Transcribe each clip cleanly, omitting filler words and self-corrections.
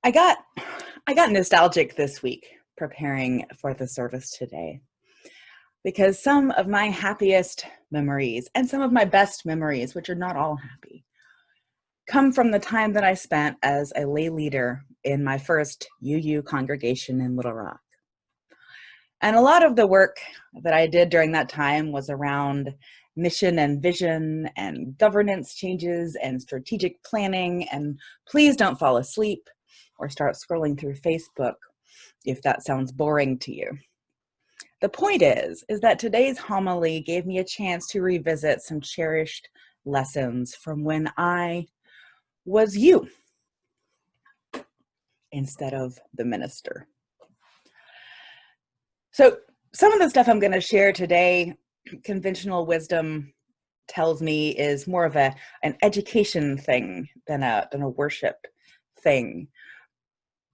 I got nostalgic this week preparing for the service today because some of my happiest memories and some of my best memories, which are not all happy, come from the time that I spent as a lay leader in my first UU congregation in Little Rock. And a lot of the work that I did during that time was around mission and vision and governance changes and strategic planning. And please don't fall asleep or start scrolling through Facebook if that sounds boring to you. The point is that today's homily gave me a chance to revisit some cherished lessons from when I was you instead of the minister. So some of the stuff I'm going to share today, conventional wisdom tells me is more of an education thing than a worship thing.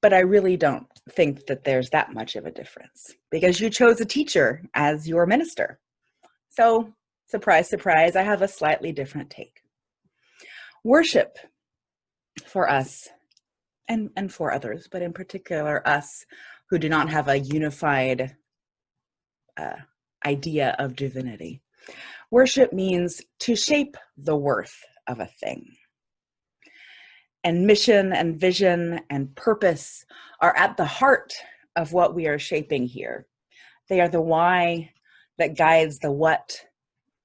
But I really don't think that there's that much of a difference because you chose a teacher as your minister. So surprise, surprise, I have a slightly different take. Worship for us and for others, but in particular us who do not have a unified idea of divinity. Worship means to shape the worth of a thing. And mission and vision and purpose are at the heart of what we are shaping here. They are the why that guides the what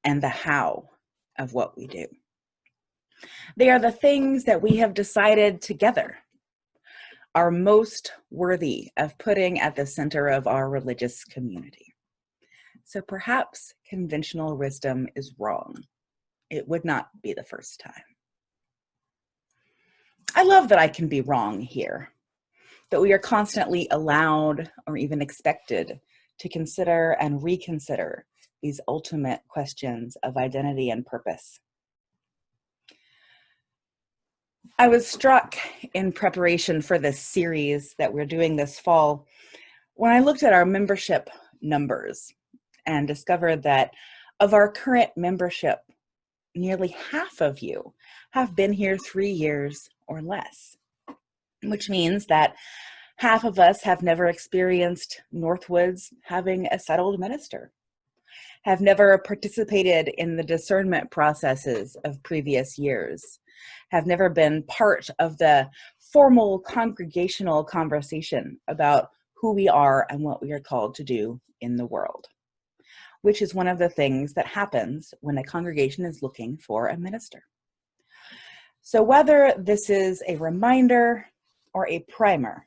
and the how of what we do. They are the things that we have decided together are most worthy of putting at the center of our religious community. So perhaps conventional wisdom is wrong. It would not be the first time. I love that I can be wrong here, that we are constantly allowed or even expected to consider and reconsider these ultimate questions of identity and purpose. I was struck in preparation for this series that we're doing this fall when I looked at our membership numbers and discovered that of our current membership, nearly half of you have been here 3 years or less, which means that half of us have never experienced Northwoods having a settled minister, have never participated in the discernment processes of previous years, have never been part of the formal congregational conversation about who we are and what we are called to do in the world, which is one of the things that happens when a congregation is looking for a minister. So whether this is a reminder or a primer,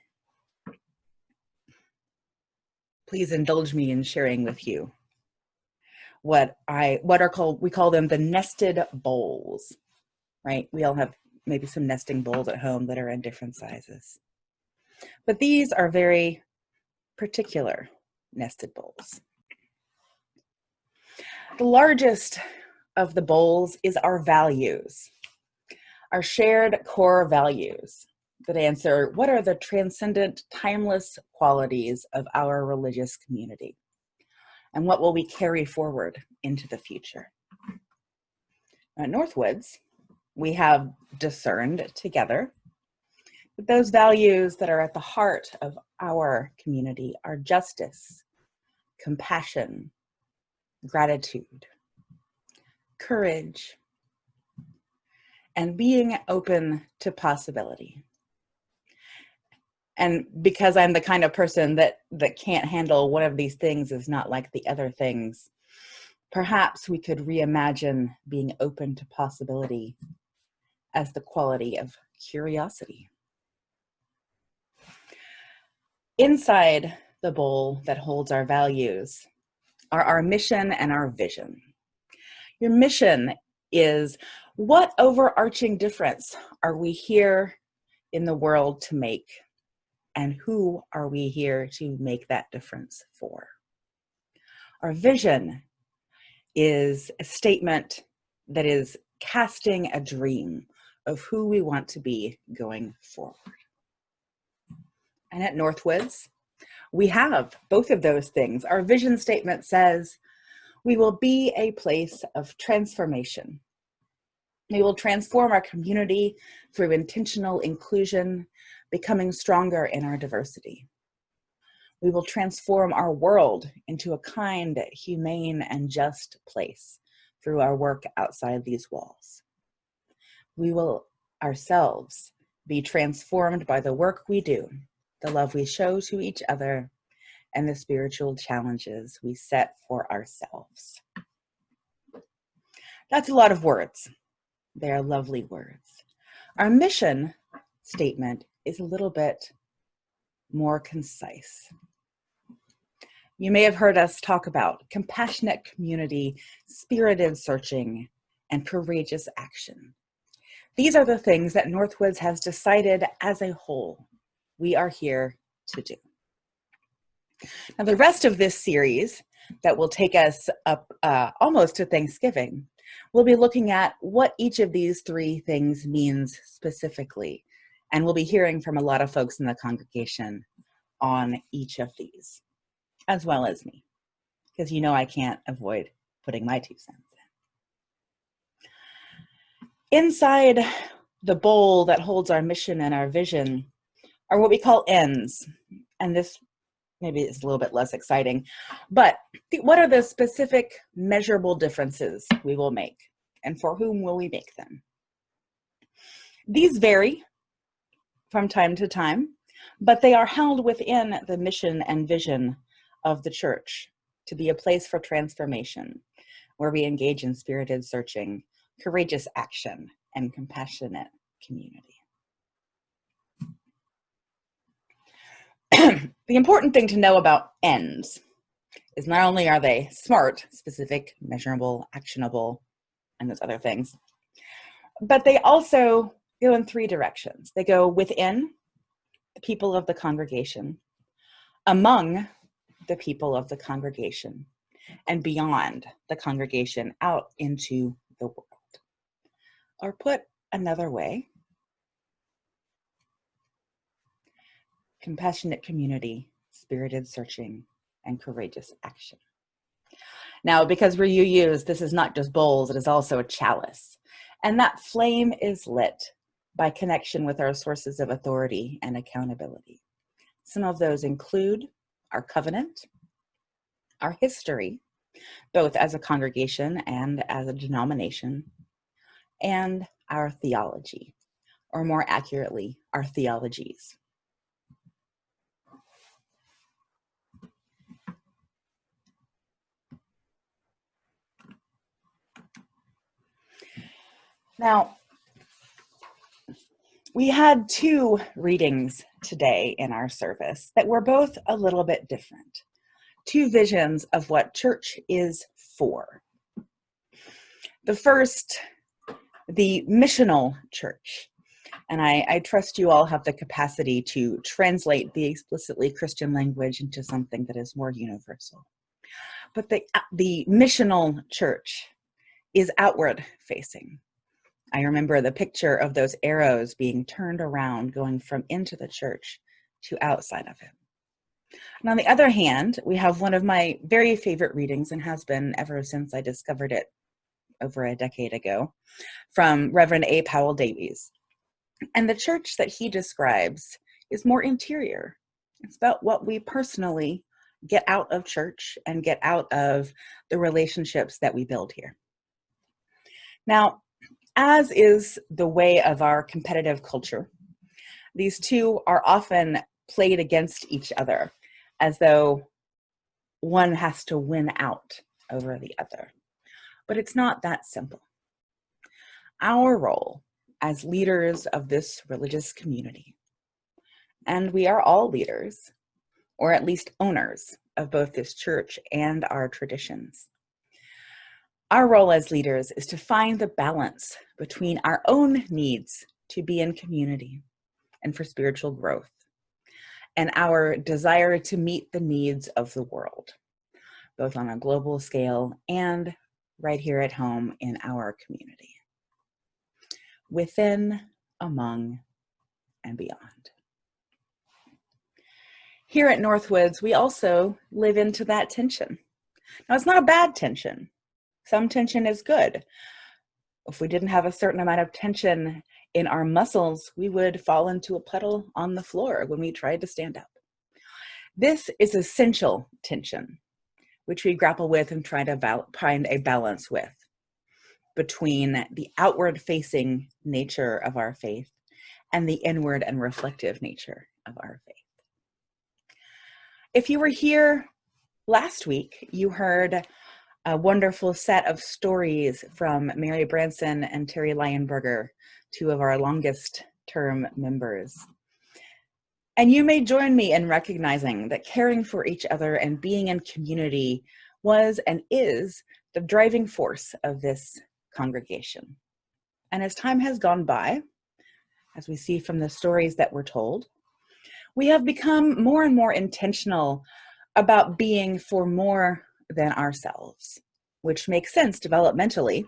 please indulge me in sharing with you we call them the nested bowls, right? We all have maybe some nesting bowls at home that are in different sizes. But these are very particular nested bowls. The largest of the bowls is our values, our shared core values that answer what are the transcendent, timeless qualities of our religious community and what will we carry forward into the future. At Northwoods, we have discerned together that those values that are at the heart of our community are justice, compassion, gratitude, courage, and being open to possibility. And because I'm the kind of person that can't handle one of these things is not like the other things, perhaps we could reimagine being open to possibility as the quality of curiosity. Inside the bowl that holds our values are our mission and our vision. Your mission is what overarching difference are we here in the world to make? And who are we here to make that difference for? Our vision is a statement that is casting a dream of who we want to be going forward. And at Northwoods, we have both of those things. Our vision statement says, we will be a place of transformation. We will transform our community through intentional inclusion, becoming stronger in our diversity. We will transform our world into a kind, humane, and just place through our work outside these walls. We will ourselves be transformed by the work we do, the love we show to each other, and the spiritual challenges we set for ourselves. That's a lot of words. They are lovely words. Our mission statement is a little bit more concise. You may have heard us talk about compassionate community, spirited searching, and courageous action. These are the things that Northwoods has decided as a whole we are here to do. Now, the rest of this series that will take us up almost to Thanksgiving, we'll be looking at what each of these three things means specifically, and we'll be hearing from a lot of folks in the congregation on each of these, as well as me, because you know I can't avoid putting my 2 cents in. Inside the bowl that holds our mission and our vision are what we call ends, and this maybe is a little bit less exciting, but what are the specific measurable differences we will make, and for whom will we make them? These vary from time to time, but they are held within the mission and vision of the church to be a place for transformation, where we engage in spirited searching, courageous action, and compassionate community. The important thing to know about ends is not only are they SMART, specific, measurable, actionable, and those other things, but they also go in 3 directions. They go within the people of the congregation, among the people of the congregation, and beyond the congregation out into the world. Or put another way, compassionate community, spirited searching, and courageous action. Now, because we're UUs, this is not just bowls, it is also a chalice. And that flame is lit by connection with our sources of authority and accountability. Some of those include our covenant, our history, both as a congregation and as a denomination, and our theology, or more accurately, our theologies. Now, we had 2 readings today in our service that were both a little bit different. 2 visions of what church is for. The first, the missional church. And I trust you all have the capacity to translate the explicitly Christian language into something that is more universal. But the missional church is outward facing. I remember the picture of those arrows being turned around, going from into the church to outside of it. And on the other hand, we have one of my very favorite readings, and has been ever since I discovered it over a decade ago, from Reverend A. Powell Davies. And the church that he describes is more interior. It's about what we personally get out of church and get out of the relationships that we build here. Now, as is the way of our competitive culture, these 2 are often played against each other, as though one has to win out over the other. But it's not that simple. Our role as leaders of this religious community, and we are all leaders, or at least owners of both this church and our traditions. Our role as leaders is to find the balance between our own needs to be in community and for spiritual growth, and our desire to meet the needs of the world, both on a global scale and right here at home in our community. Within, among, and beyond. Here at Northwoods, we also live into that tension. Now, it's not a bad tension. Some tension is good. If we didn't have a certain amount of tension in our muscles, we would fall into a puddle on the floor when we tried to stand up. This is essential tension, which we grapple with and try to find a balance with between the outward-facing nature of our faith and the inward and reflective nature of our faith. If you were here last week, you heard a wonderful set of stories from Mary Branson and Terry Leyenberger, two of our longest term members. And you may join me in recognizing that caring for each other and being in community was and is the driving force of this congregation. And as time has gone by, as we see from the stories that were told, we have become more and more intentional about being for more than ourselves, which makes sense developmentally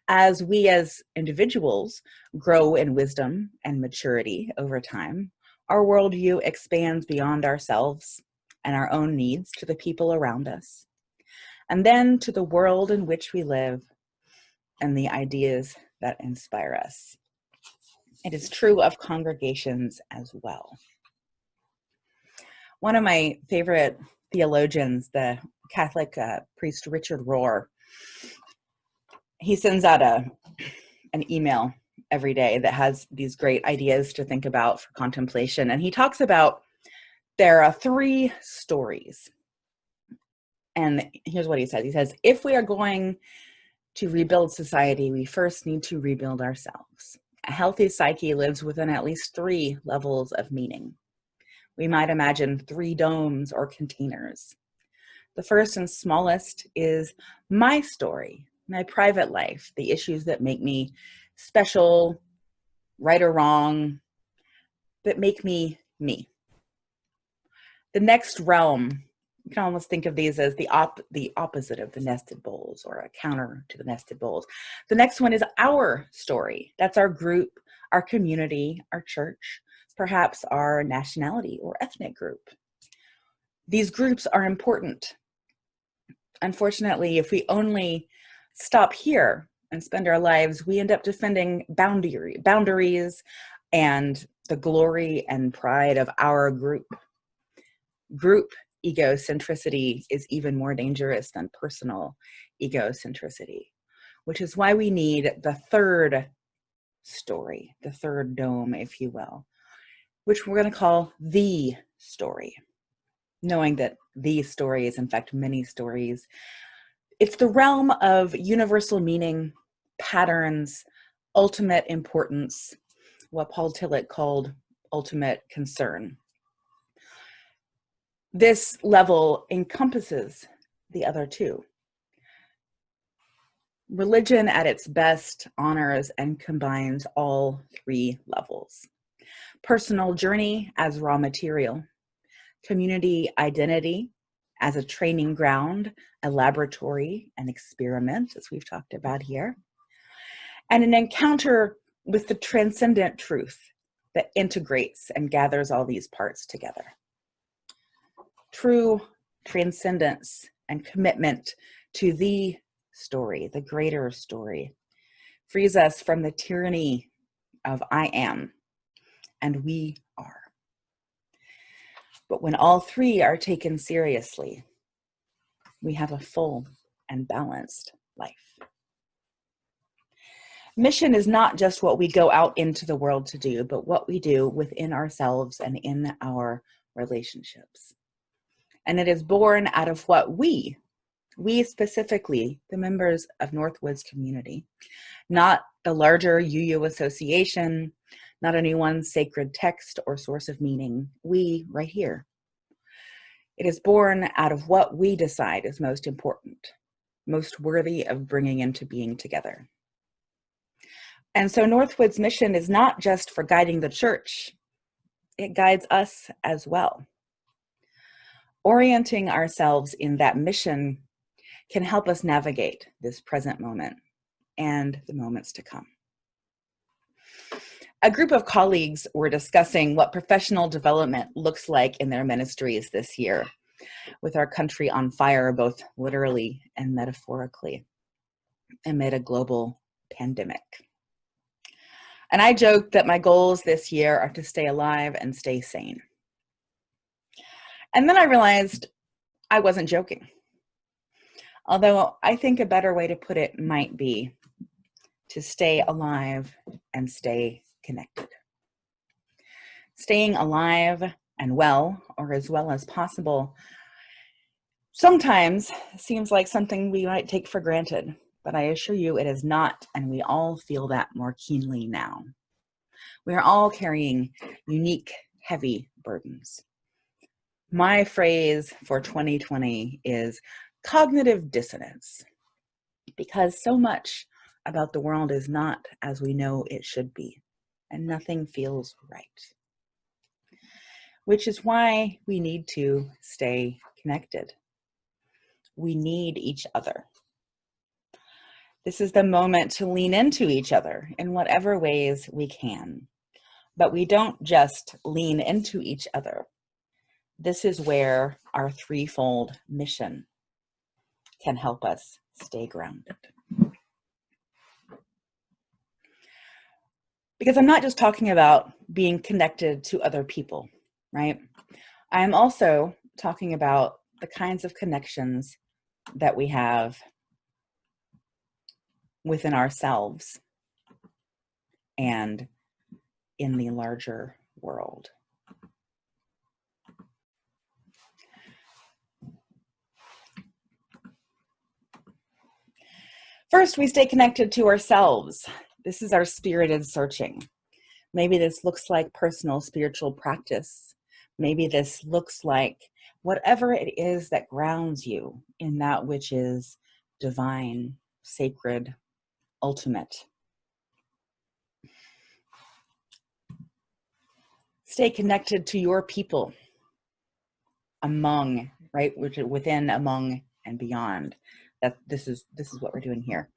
as we as individuals grow in wisdom and maturity over time. Our worldview expands beyond ourselves and our own needs to the people around us, and then to the world in which we live and the ideas that inspire us. It is true of congregations as well. One of my favorite theologians, the Catholic priest Richard Rohr, he sends out an email every day that has these great ideas to think about for contemplation. And he talks about there are 3 stories. And here's what he says. He says, if we are going to rebuild society, we first need to rebuild ourselves. A healthy psyche lives within at least 3 levels of meaning. We might imagine 3 domes or containers. The first and smallest is my story, my private life, the issues that make me special, right or wrong, that make me me. The next realm, you can almost think of these as the opposite of the nested bowls, or a counter to the nested bowls. The next one is our story. That's our group, our community, our church, perhaps our nationality or ethnic group. These groups are important. Unfortunately, if we only stop here and spend our lives, we end up defending boundaries and the glory and pride of our group. Group egocentricity is even more dangerous than personal egocentricity, which is why we need the third story, the third dome, if you will, which we're going to call the story, knowing that the story is in fact many stories. It's the realm of universal meaning, patterns, ultimate importance, what Paul Tillich called ultimate concern. This level encompasses the other 2. Religion at its best honors and combines all 3 levels. Personal journey as raw material, community identity as a training ground, a laboratory, an experiment, as we've talked about here, and an encounter with the transcendent truth that integrates and gathers all these parts together. True transcendence and commitment to the story, the greater story, frees us from the tyranny of I am and we are. But when all 3 are taken seriously, we have a full and balanced life. Mission is not just what we go out into the world to do, but what we do within ourselves and in our relationships. And it is born out of what we specifically, the members of Northwoods community, not the larger UU association, not any one sacred text or source of meaning, we right here. It is born out of what we decide is most important, most worthy of bringing into being together. And so Northwoods' mission is not just for guiding the church, it guides us as well. Orienting ourselves in that mission can help us navigate this present moment and the moments to come. A group of colleagues were discussing what professional development looks like in their ministries this year, with our country on fire, both literally and metaphorically, amid a global pandemic. And I joke that my goals this year are to stay alive and stay sane. And then I realized I wasn't joking. Although I think a better way to put it might be to stay alive and stay connected. Staying alive and well, or as well as possible, sometimes seems like something we might take for granted, but I assure you it is not, and we all feel that more keenly now. We are all carrying unique, heavy burdens. My phrase for 2020 is cognitive dissonance, because so much about the world is not as we know it should be, and nothing feels right. Which is why we need to stay connected. We need each other. This is the moment to lean into each other in whatever ways we can. But we don't just lean into each other. This is where our threefold mission can help us stay grounded. Because I'm not just talking about being connected to other people, right? I am also talking about the kinds of connections that we have within ourselves and in the larger world. First, we stay connected to ourselves. This is our spirited searching. Maybe this looks like personal spiritual practice. Maybe this looks like whatever it is that grounds you in that which is divine, sacred, ultimate. Stay connected to your people among, right, within, among, and beyond. That this is what we're doing here.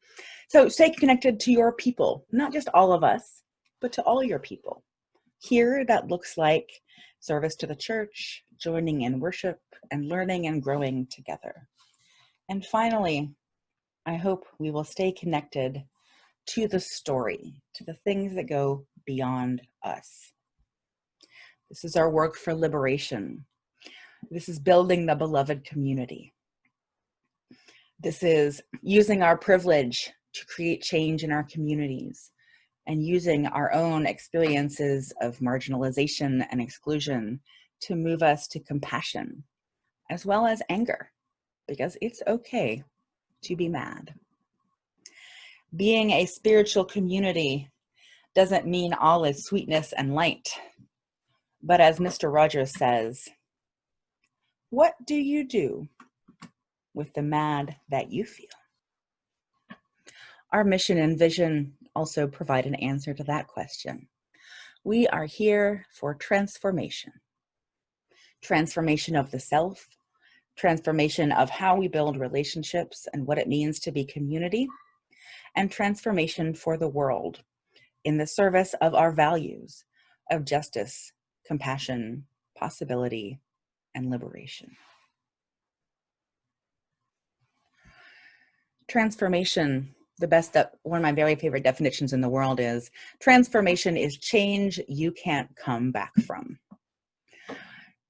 So stay connected to your people, not just all of us, but to all your people. Here, that looks like service to the church, joining in worship, and learning and growing together. And finally, I hope we will stay connected to the story, to the things that go beyond us. This is our work for liberation. This is building the beloved community. This is using our privilege to create change in our communities and using our own experiences of marginalization and exclusion to move us to compassion, as well as anger, because it's okay to be mad. Being a spiritual community doesn't mean all is sweetness and light, but as Mr. Rogers says, what do you do with the mad that you feel? Our mission and vision also provide an answer to that question. We are here for transformation. Transformation of the self, transformation of how we build relationships and what it means to be community, and transformation for the world in the service of our values of justice, compassion, possibility, and liberation. Transformation, one of my very favorite definitions in the world is, transformation is change you can't come back from.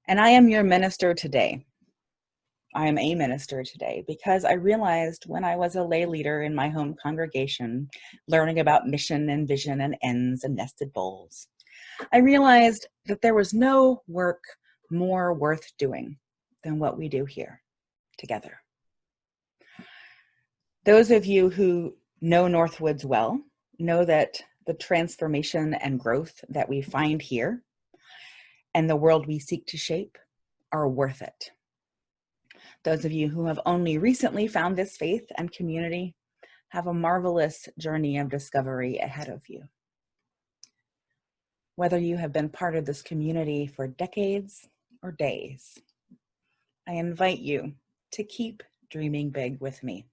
And I am your minister today. I am a minister today because I realized when I was a lay leader in my home congregation, learning about mission and vision and ends and nested bowls, I realized that there was no work more worth doing than what we do here together. Those of you who know Northwoods well know that the transformation and growth that we find here and the world we seek to shape are worth it. Those of you who have only recently found this faith and community have a marvelous journey of discovery ahead of you. Whether you have been part of this community for decades or days, I invite you to keep dreaming big with me.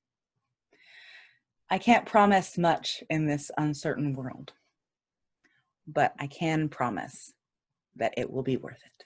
I can't promise much in this uncertain world, but I can promise that it will be worth it.